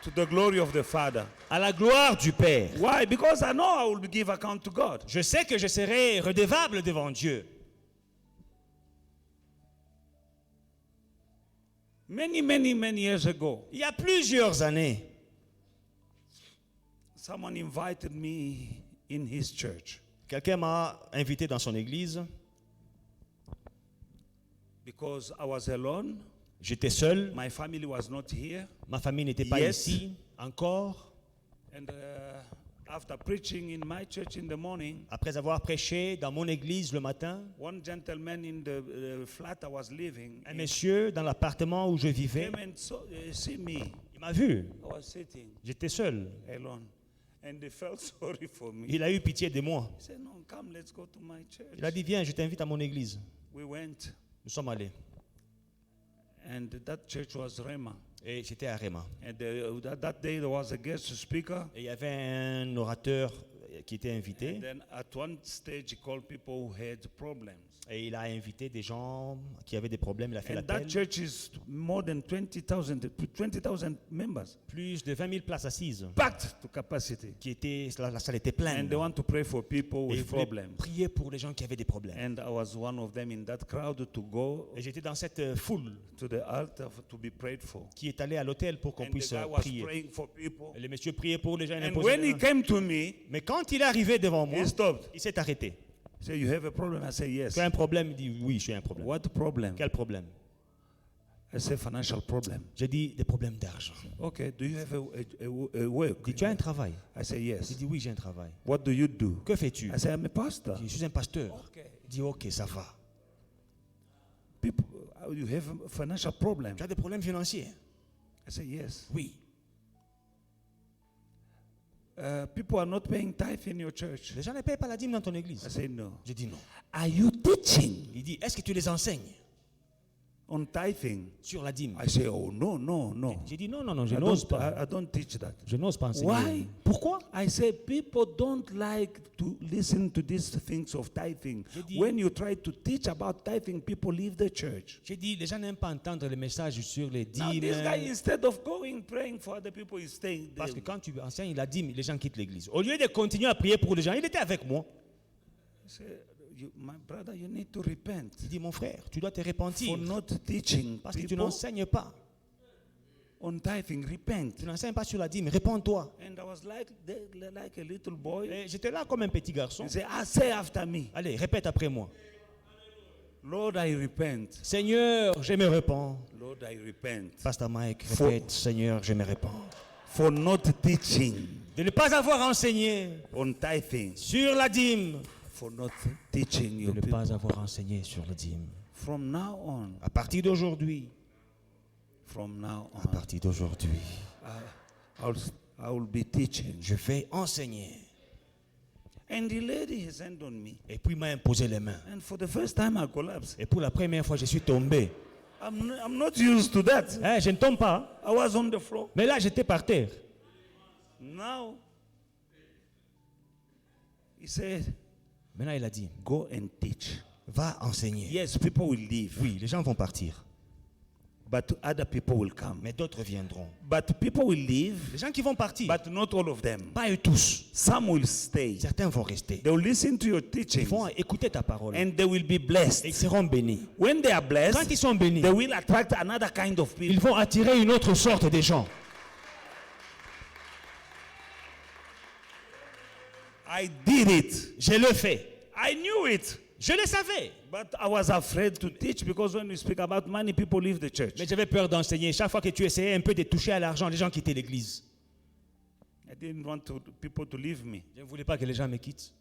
To the glory of the Father. À la gloire du Père. Why? Because I know I will give account to God. Je sais que je serai redevable devant Dieu. Many years ago, Il y a plusieurs années, someone invited me in his church quelqu'un m'a invité dans son église. because I was alone. J'étais seul. My family was not here. Ma famille n'était pas Yet. ici encore. And after preaching in my church in the morning, Après avoir prêché dans mon église le matin, one gentleman in the flat I was living un in monsieur dans l'appartement où je vivais, came and see me. il m'a vu. I was sitting J'étais seul. alone. And they felt sorry for me. Il a eu pitié de moi. He said, no, come, let's go to my church. Il a dit, viens, je t'invite à mon église. We went, Nous sommes allés. and that church was Rema. Et c'était à Réma. And that day there was a guest speaker. Et il y avait un orateur qui était And invité. then at one stage he called people who had problems. Et il a invité des gens qui avaient des problèmes. Il a fait And that l'appel. church is more than 20,000 members. Plus de 20 000 places assises. Packed to capacity. La salle était pleine. And they want to pray for people Et ils with voulaient problems. prier pour les gens qui avaient des problèmes. And I was one of them in that crowd to go Et j'étais dans cette foule to the altar to be prayed for. qui est allée à l'hôtel pour qu'on And the puisse guy was prier. praying for people. Et le monsieur priait pour les gens. il And imposait when les he mains. came to me, Mais quand il est arrivé devant moi, he stopped. il s'est arrêté. He said, you have a problem? I said, yes. Tu as un problème? Il dit oui, j'ai un problème. What problem? Quel problème? I said, financial problem. J'ai dit des problèmes d'argent. Okay, do you have a work? Il dit, tu as un travail? I said, yes. Il dit oui, j'ai un travail. What do you do? Que fais-tu? I said, I'm a pastor. Je suis un pasteur. Okay. Il dit ok, ça va. People, you have a financial problem? Tu as des problèmes financiers? I said, yes. Oui. People are not paying tithe in your church. Les gens ne payent pas la dîme dans ton I église. said, no. J'ai dit non. Are you teaching Il dit, est-ce que tu les enseignes on tithing? sur la dîme? I say, oh, no. J'ai dit non, je I n'ose don't, pas. I don't teach that. Je n'ose pas enseigner. Why? Pourquoi? I say people don't like to listen to these things of tithing. J'ai dit- When you try to teach about tithing, people leave the church. J'ai dit, les gens n'aiment pas entendre les messages sur les Now this guy, dîmes. instead of going praying for other people, is staying there. Parce que quand tu enseignes la dîme, les gens quittent l'église. Au lieu de continuer à prier pour les gens, il était avec moi. Say, My brother, you need to repent Il dit, mon frère, tu dois te for repentir not teaching parce que tu people n'enseignes pas. on tithing. Repent. Tu n'enseignes pas sur la dîme, réponds-toi. And I was like a little boy. Et j'étais là comme un petit garçon. He said, say after me. Allez, répète après moi. Lord, I repent. Seigneur, je me répands. Lord, I repent Pasteur Mike, répète, Seigneur, je me répands. for not teaching De ne pas avoir enseigné on tithing. sur la dîme. For not teaching De your ne people. pas avoir enseigné sur la dîme. From now on. À partir d'aujourd'hui, From now à on. partir d'aujourd'hui, I will be teaching. je vais enseigner. And he laid his hand on me. Et puis il m'a imposé les mains. And for the first time I collapsed. Et pour la première fois, je suis tombé. I'm not used to that. Je ne tombe pas. I was on the floor. Mais là, j'étais par terre. Now, he said, Maintenant, il a dit, go and teach. va enseigner. Yes, people will leave, Oui, les gens vont partir. but other people will come. Mais d'autres viendront. But people will leave, Les gens qui vont partir, but not all of them. pas eux tous. Some will stay. Certains vont rester. They will listen to your Ils teachings vont écouter ta parole. and they will be Et ils blessed. seront bénis. When they are Quand blessed, ils sont bénis, they will attract another kind of ils people. vont attirer une autre sorte de gens. I did it. Je le fais. I knew it. Je le savais. But I was afraid to teach because when we speak about money, people leave the church. Mais j'avais peur d'enseigner. Chaque fois que tu essayais un peu de toucher à l'argent, les gens quittaient l'église. I didn't want people to leave me. Je ne voulais pas que les gens me quittent.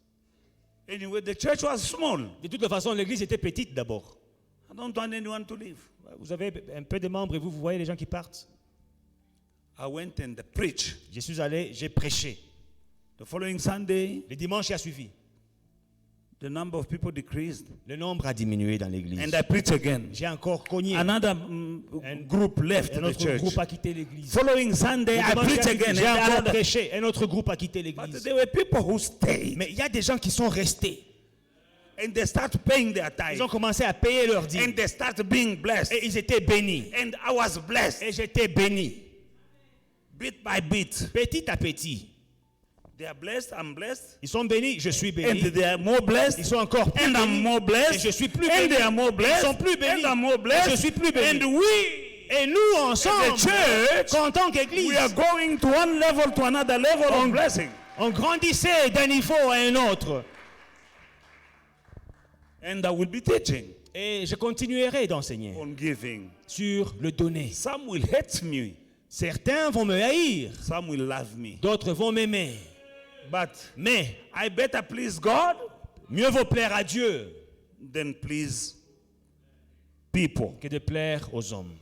Anyway, the church was small. De toute façon, l'église était petite d'abord. I don't want anyone to leave. Vous avez un peu de membres et vous voyez les gens qui partent. I went and preached. Je suis allé, j'ai prêché. The following Sunday, Le dimanche qui a suivi, the number of people decreased. le nombre a diminué dans l'église. And I preached again. J'ai encore cogné. Another group left Un the autre church. groupe a quitté l'église. Following Sunday, Le I dimanche preached qui a suivi, again. j'ai And encore another- prêché. Un autre groupe a quitté But l'église. there were people who stayed Mais il y a des gens qui sont restés. and they start paying their Ils tithe ont commencé à payer leur dîme. and they start being blessed. Et ils étaient bénis. And I was blessed Et j'étais béni. bit by bit. Petit à petit. They are blessed, I'm blessed. Ils sont bénis, je suis béni. And they are more blessed. Ils sont encore plus And I'm bénis. more blessed. Et je suis plus And béni. they are more blessed. Ils sont plus bénis. And I'm more blessed. Et je suis plus béni. And we Et nous, ensemble, The church, en tant qu'église, we are going to one level to another level of blessing. on grandissait d'un niveau à un autre. And I will be teaching Et je continuerai d'enseigner on giving. sur le donner. Some will hate me. Certains vont me haïr, Some will love me. d'autres vont m'aimer. But Mais I better please God mieux vaut plaire à Dieu than please people. que de plaire aux hommes.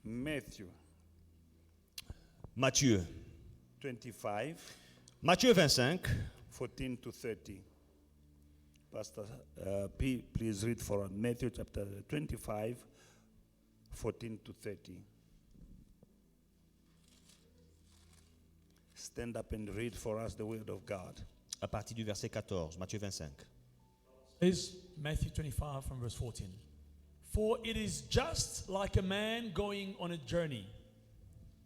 Matthew Matthieu. 25, Matthieu 25, 14 to 30. Pastor P, please read for us. Matthew chapter 25, 14 to 30. Stand up and read for us the word of God. à partir du verset 14, Matthieu 25. Is Matthew 25 from verse 14. For it is just like a man going on a journey.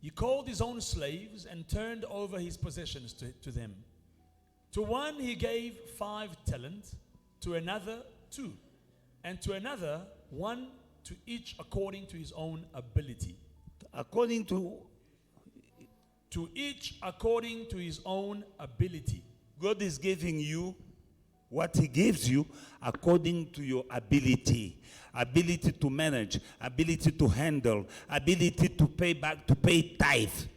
He called his own slaves and turned over his possessions to them. To one he gave 5 talents, to another 2, and to another 1, to each according to his own ability. According to To each according to his own ability. God is giving you what He gives you according to your ability. Ability to manage, ability to handle, ability to pay back, to pay tithe.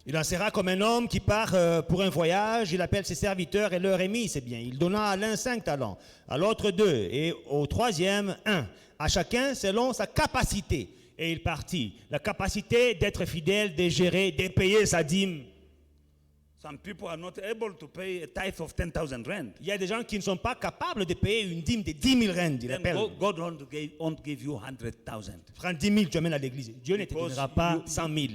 Il en sera comme un homme qui part pour un voyage, il appelle ses serviteurs et leur est mis, c'est bien. Il donna à l'un 5 talents, à l'autre 2, et au troisième 1. À chacun selon sa capacité. Et il partit. La capacité d'être fidèle, de gérer, de payer sa dîme. Some people are not able to pay a tithe of 10,000 rand. Il y a des gens qui ne sont pas capables de payer une dîme de 10 000 rand. Il Then appelle. God won't give you 100,000. Prends 10 000, tu amènes à l'église. Dieu ne te Because donnera pas 100 000.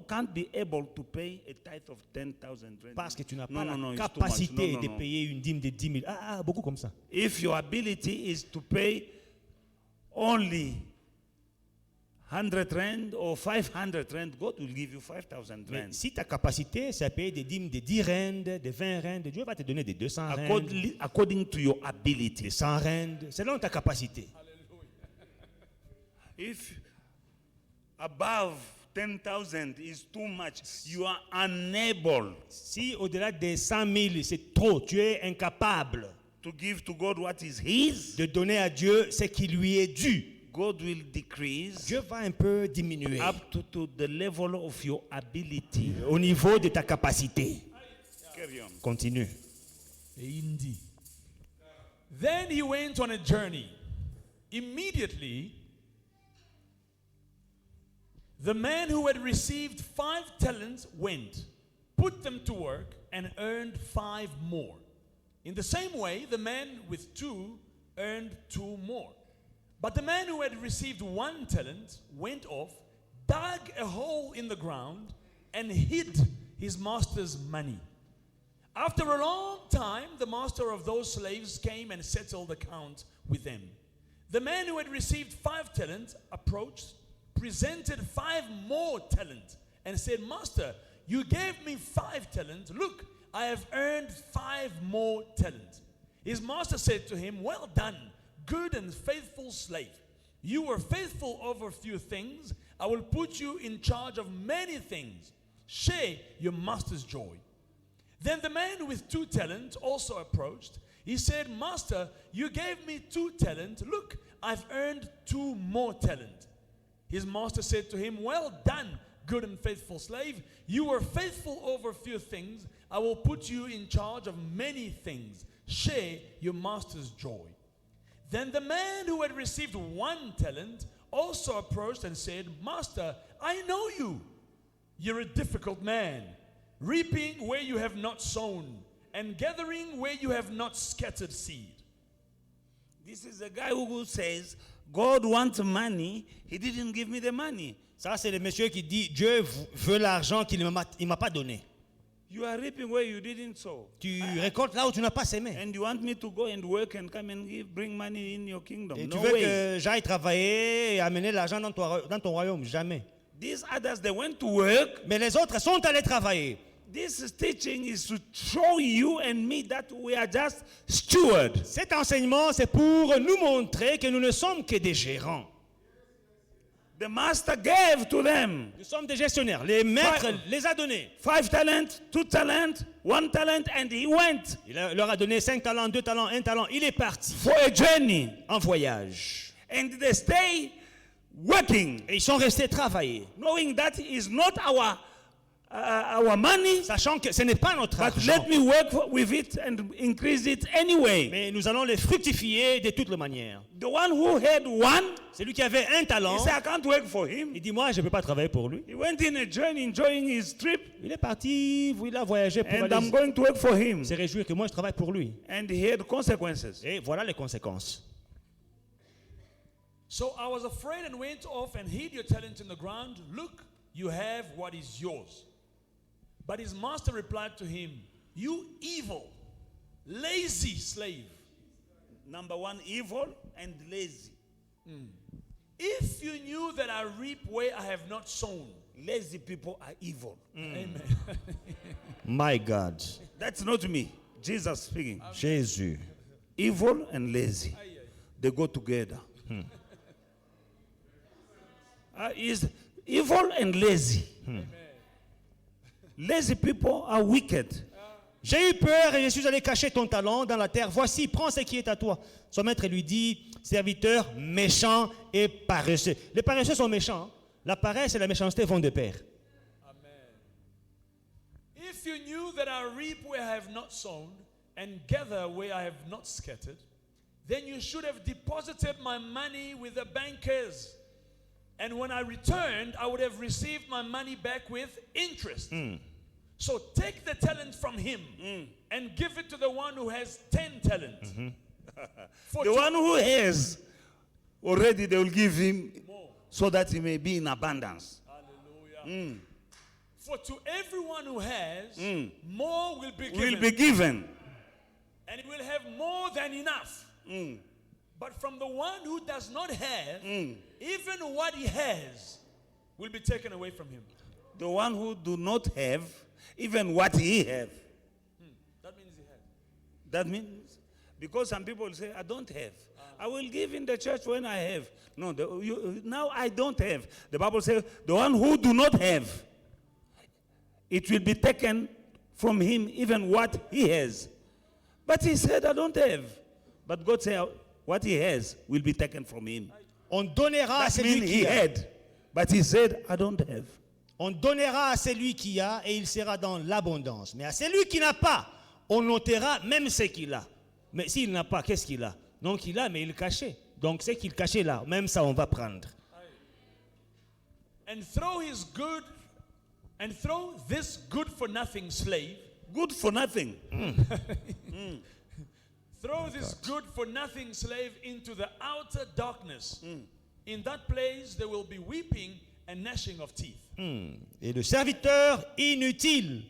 Can't be able to pay a tithe of 10,000 rand. Parce que tu n'as No, pas no, no, la it's too much. capacité No, no, de no. payer une dîme de 10 000. Beaucoup comme ça. If your ability is to pay only 100 rand or 500 rand, God will give you 5,000 Mais rand. si ta capacité, c'est à payer des dîmes de 10 rand, de 20 rand, Dieu va te donner des 200 rand, According to your des ability. 100 rand, selon ta capacité. If above 10,000 is too much, you are unable Si au-delà des 100 000, c'est trop, tu es incapable to give to God what is His, de donner à Dieu ce qui lui est dû. God will decrease Dieu va un peu diminuer up to the level of your ability. au niveau de ta capacité. Carry on. Continue. Indeed. Then he went on a journey. Immediately, the man who had received 5 talents went, put them to work, and earned 5 more. In the same way, the man with 2 earned 2 more. But the man who had received 1 talent went off, dug a hole in the ground, and hid his master's money. After a long time, the master of those slaves came and settled account with them. The man who had received 5 talents approached, presented 5 more talents, and said, Master, you gave me 5 talents. Look, I have earned 5 more talents. His master said to him, Well done, good and faithful slave. You were faithful over a few things. I will put you in charge of many things. Share your master's joy. Then the man with 2 talents also approached. He said, Master, you gave me 2 talents. Look, I've earned 2 more talents. His master said to him, Well done, good and faithful slave. You were faithful over a few things. I will put you in charge of many things. Share your master's joy. Then the man who had received 1 talent also approached and said, Master, I know you. You're a difficult man, reaping where you have not sown, and gathering where you have not scattered seed. This is a guy who says, God wants money, He didn't give me the money. Ça, c'est le monsieur qui dit, Dieu veut l'argent qu'il ne m'a pas donné. You are reaping where you didn't sow. Tu récoltes là où tu n'as pas semé. And you want me to go and work and come and bring money in your kingdom. Et No tu veux way. que j'aille travailler et amener l'argent dans ton royaume. Jamais. These others, they went to work. Mais les autres sont allés travailler. This teaching is to show you and me that we are just stewards. Cet enseignement, c'est pour nous montrer que nous ne sommes que des gérants. The master gave to them Nous sommes des gestionnaires. Les maîtres les a donnés. 5 talents, 2 talents, 1 talent, and he went Il leur a donné 5 talents, 2 talents, 1 talent. Il est parti for a journey. en voyage. And they stay working, Et ils sont restés travailler. knowing that is not our money, Sachant que ce n'est pas notre but argent. let me work with it and increase it anyway. Mais nous allons les fructifier de toutes les manières. The one who had 1, Celui qui avait 1 talent, he said, I can't work for him. il dit, moi, je ne peux pas travailler pour lui. He went in a journey, enjoying his trip, Il est parti, il a voyagé pour and I'm aller going to work for him. se réjouir que moi, je travaille pour lui. And he had consequences. Et voilà les conséquences. So I was afraid and went off and hid your talent in the ground. Look, you have what is yours. But his master replied to him, You evil, lazy slave. Number 1, evil and lazy. If you knew that I reap where I have not sown. Lazy people are evil. Amen. My God. That's not me. Jesus speaking. Jésus. Evil and lazy, they go together. Is evil and lazy. Lazy people are wicked. J'ai eu peur et je suis allé cacher ton talent dans la terre. Voici, prends ce qui est à toi. Son maître lui dit, serviteur méchant et paresseux. Les paresseux sont méchants. Hein. La paresse et la méchanceté vont de pair. If you knew that I reap where I have not sown and gather where I have not scattered, then you should have deposited my money with the bankers. And when I returned, I would have received my money back with interest. So take the talent from him and give it to the one who has 10 talents. For The to- one who has, already they will give him more. so that he may be in abundance. Hallelujah. For to everyone who has, more will be given. Will be given. And he will have more than enough. But from the one who does not have, even what he has will be taken away from him. The one who do not have, even what he have. That means he has. That means, because some people say, I don't have. I will give in the church when I have. No, now I don't have. The Bible says, the one who do not have, it will be taken from him, even what he has. But he said, I don't have. But God said, what he has will be taken from him. On donnera à That celui means he qui a. had. But he said, I don't have. On donnera à celui qui a et il sera dans l'abondance. Mais à celui qui n'a pas, on notera même ce qu'il a. Mais s'il n'a pas, qu'est-ce qu'il a? Donc il a, mais il cachait. Donc ce qu'il cachait là, même ça on va prendre. And throw this good for nothing slave, Good for nothing. throw this good for nothing slave into the outer darkness. In that place there will be weeping and gnashing of teeth. Et le serviteur inutile,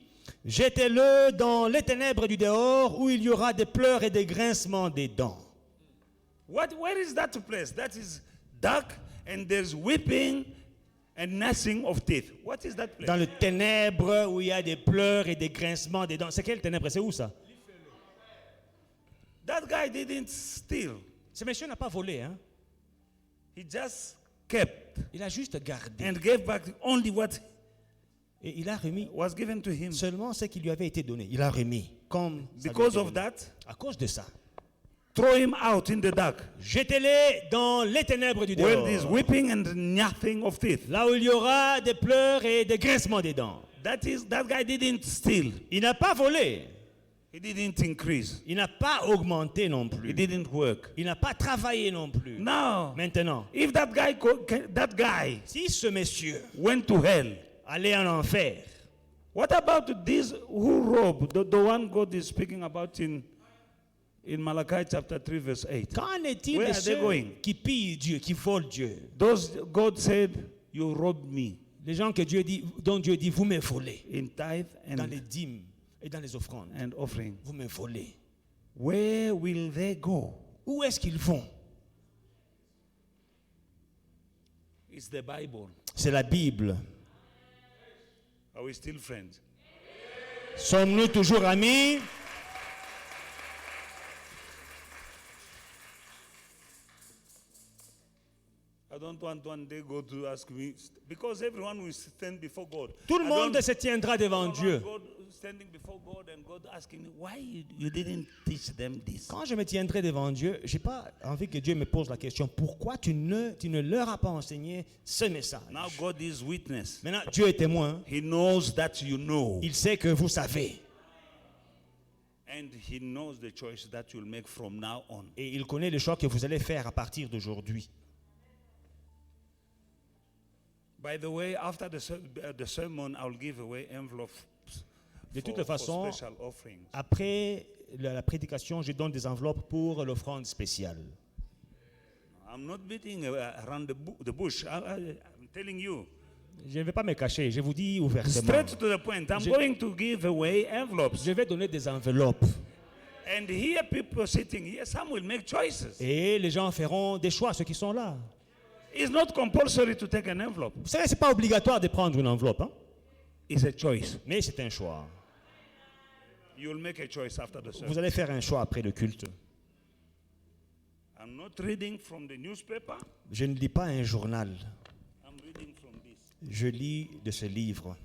jetez-le dans les ténèbres du dehors où il y aura des pleurs et des grincements des dents. Where is that place? That is dark and there's weeping and gnashing of teeth. What is that place? Dans les ténèbres où il y a des pleurs et des grincements des dents. C'est quelle ténèbre? C'est où ça? That guy didn't steal. Ce monsieur n'a pas volé, hein? He just kept Il a juste gardé. and gave back only what Et il a remis was given to him. seulement ce qui lui avait été donné. Il a remis. Comme ça lui a Because été of donné. that, À cause de ça. throw him out in the dark. Jetez-les dans les ténèbres du Where dehors. there's weeping and gnashing of teeth. Là où il y aura des pleurs et des grincements des dents. That guy didn't steal. Il n'a pas volé. He didn't increase. Il n'a pas augmenté non He plus. didn't work. Il n'a pas travaillé non plus. Now, Maintenant, if that guy si ce monsieur went to hell, allait en enfer, what about this who robbed, the one God is speaking about in Malachi chapter 3 verse 8? qu'en est-il Where de are they ceux going? qui pillent Dieu, qui volent Dieu? Those God said, you robbed me Les gens que Dieu dit, dont Dieu dit, vous me volez in tithe dans les and, dîmes et dans les offrandes. and offering. Vous me volez. Where will they go? Où est-ce qu'ils vont? It's the Bible. C'est la Bible. Are we still friends? Sommes-nous toujours amis? I don't want one day God to ask me, because everyone will stand before God. Tout le I monde don't- se tiendra devant I don't Dieu. want God standing before God and God asking me, why you didn't teach them this? Quand je me tiendrai devant Dieu, je n'ai pas envie que Dieu me pose la question, pourquoi tu ne leur as pas enseigné ce message? Now God is witness. Maintenant, Dieu est témoin. He knows that you know. Il sait que vous savez. And He knows the choice that you'll make from now on. Et il connaît le choix que vous allez faire à partir d'aujourd'hui. By the way, after the sermon, I'll give away envelopes De toute for façon, special offerings. après la prédication, je donne des enveloppes pour l'offrande spéciale. I'm not beating around the bush. I'm telling you. Je ne vais pas me cacher, je vous dis ouvertement. Straight to the point. I'm Je- going to give away envelopes. Je vais donner des enveloppes. And here people sitting here, some will make choices. Et les gens feront des choix, ceux qui sont là. It's not compulsory to take an envelope. Vous savez, ce n'est pas obligatoire de prendre une enveloppe, hein? It's a choice. Mais c'est un choix. You'll make a choice after the service. Vous allez faire un choix après le culte. I'm not reading from the newspaper. Je ne lis pas un journal, I'm reading from this, je lis de ce livre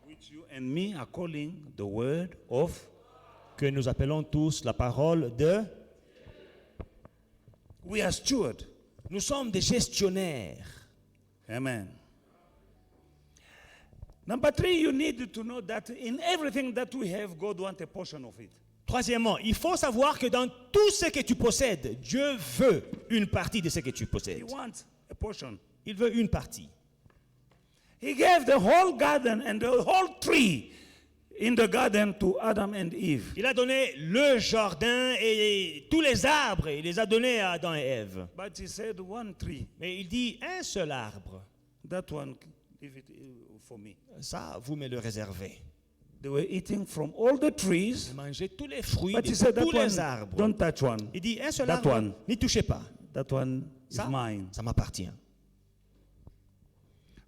which you and me are calling the word of. que nous appelons tous la parole de... We are steward. Nous sommes des gestionnaires. Amen. Number 3, you need to know that in everything that we have, God wants a portion of it. Troisièmement, il faut savoir que dans tout ce que tu possèdes, Dieu veut une partie de ce que tu He possèdes. wants a portion. Il veut une partie. He gave the whole garden and the whole tree in the garden to Adam and Eve. Il a donné le jardin et tous les arbres, il les a donnés à Adam et Ève. But he said, one tree, Mais il dit un seul arbre, that one, leave it for me. ça, vous me le réservez. They were eating from all the trees. Ils mangeaient tous les fruits But de he said, tous that les one, arbres. don't touch one. Il dit, un seul That arbre, one. n'y touchez pas. That one is Ça, mine. ça m'appartient.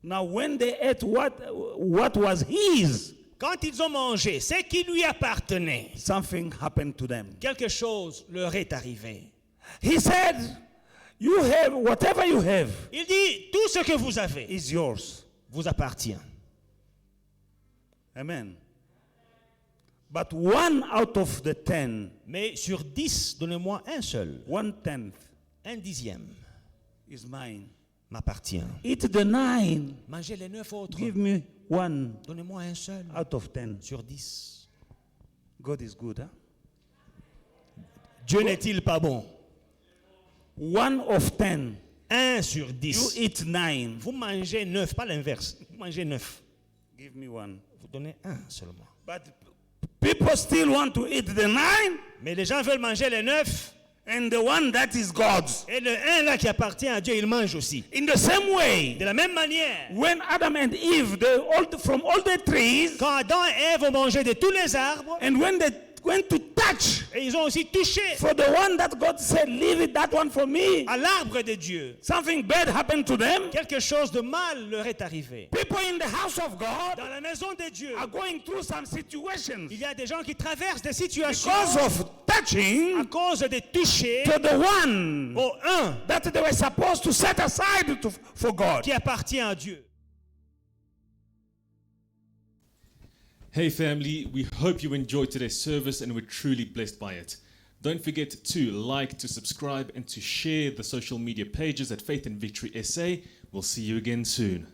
Now, when they ate what was his, Quand ils ont mangé ce qui lui appartenait, something happened to them. quelque chose leur est arrivé. He said, you have, whatever you have Il dit, tout ce que vous avez is yours. vous appartient. Amen. But 1 out of the 10, Mais sur 10, donnez-moi un seul. 1/10 Un dixième is mine. m'appartient. Eat the 9. Mangez les 9 autres. Give me 1 Donnez-moi un seul. out of 10. Sur 10. God is good, huh? Dieu n'est-il pas bon? 1 of 10. 1 sur You 10. eat 9. Vous mangez 9, pas l'inverse. Vous mangez 9. Give me 1. Vous donnez 1 seulement. But people still want to eat the 9 Mais les gens veulent manger les 9. and the one that is God's. Et le 1 là qui appartient à Dieu, il mange aussi. In the same way, De la même manière, when Adam and Eve, from all the trees, quand Adam et Ève ont mangé de tous les arbres, and when they went to touch et ils ont aussi touché for the one that God said, leave it, that one for me, à l'arbre de Dieu, something bad happened to them. quelque chose de mal leur est arrivé. People in the house of God Dans la maison de Dieu, are going through some situations il y a des gens qui traversent des situations because of à touching cause de toucher to the one au 1 that they were supposed to set aside for God. qui appartient à Dieu. Hey family, we hope you enjoyed today's service and were truly blessed by it. Don't forget to like, to subscribe, and to share the social media pages at Faith and Victory SA. We'll see you again soon.